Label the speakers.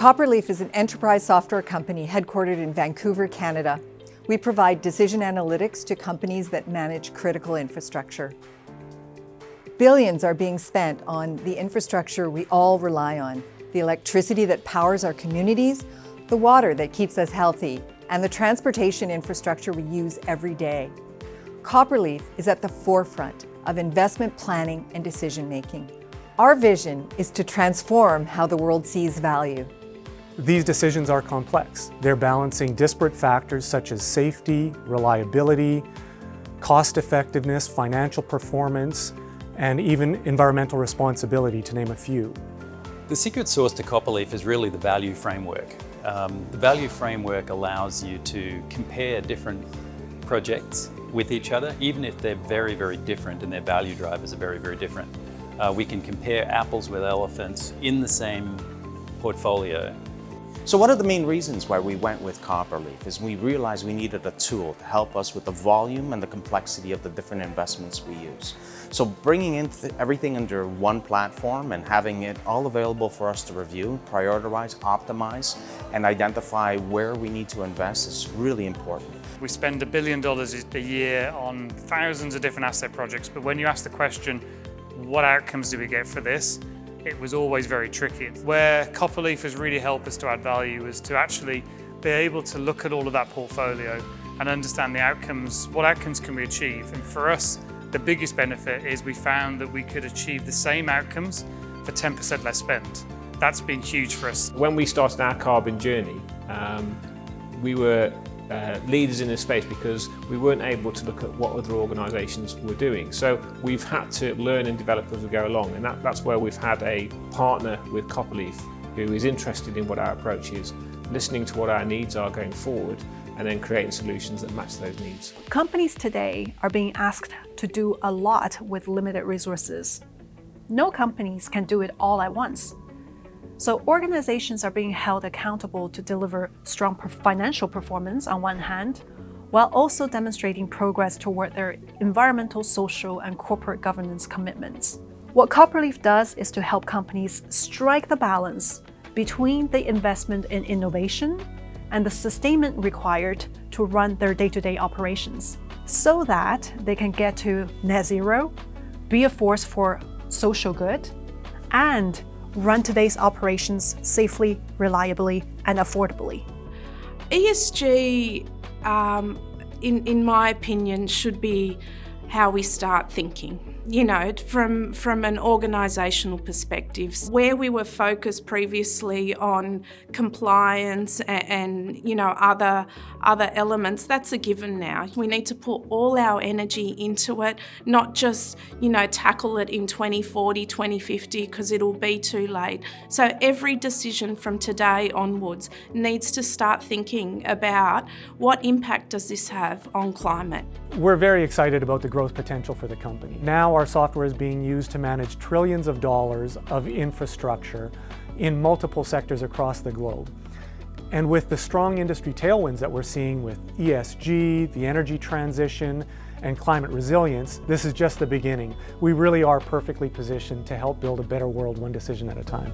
Speaker 1: Copperleaf is an enterprise software company headquartered in Vancouver, Canada. We provide decision analytics to companies that manage critical infrastructure. Billions are being spent on the infrastructure we all rely on, the electricity that powers our communities, the water that keeps us healthy, and the transportation infrastructure we use every day. Copperleaf is at the forefront of investment planning and decision-making. Our vision is to transform how the world sees value.
Speaker 2: These decisions are complex. They're balancing disparate factors such as safety, reliability, cost effectiveness, financial performance, and even environmental responsibility, to name a few.
Speaker 3: The secret sauce to Copperleaf is really the value framework. The value framework allows you to compare different projects with each other, even if they're very, very different and their value drivers are very, very different. We can compare apples with elephants in the same portfolio.
Speaker 4: So one of the main reasons why we went with Copperleaf is we realized we needed a tool to help us with the volume and the complexity of the different investments we use. So bringing in everything under one platform and having it all available for us to review, prioritize, optimize, and identify where we need to invest is really important.
Speaker 5: We spend $1 billion a year on thousands of different asset projects, but when you ask the question, what outcomes do we get for this? It was always very tricky. Where Copperleaf has really helped us to add value is to actually be able to look at all of that portfolio and understand the outcomes, what outcomes can we achieve? And for us, the biggest benefit is we found that we could achieve the same outcomes for 10% less spend. That's been huge for us.
Speaker 6: When we started our carbon journey, we were leaders in this space because we weren't able to look at what other organisations were doing. So we've had to learn and develop as we go along, and that's where we've had a partner with Copperleaf who is interested in what our approach is, listening to what our needs are going forward, and then creating solutions that match those needs.
Speaker 7: Companies today are being asked to do a lot with limited resources. No companies can do it all at once. So organizations are being held accountable to deliver strong financial performance on one hand, while also demonstrating progress toward their environmental, social, and corporate governance commitments. What Copperleaf does is to help companies strike the balance between the investment in innovation and the sustainment required to run their day-to-day operations, so that they can get to net zero, be a force for social good, and run today's operations safely, reliably, and affordably.
Speaker 8: ESG, in my opinion, should be how we start thinking. You know, from an organisational perspective, where we were focused previously on compliance and you know other elements, that's a given now. We need to put all our energy into it, not just tackle it in 2040, 2050 because it'll be too late. So every decision from today onwards needs to start thinking about what impact does this have on climate.
Speaker 2: We're very excited about the growth potential for the company. Now our software is being used to manage trillions of dollars of infrastructure in multiple sectors across the globe. And with the strong industry tailwinds that we're seeing with ESG, the energy transition, and climate resilience, this is just the beginning. We really are perfectly positioned to help build a better world one decision at a time.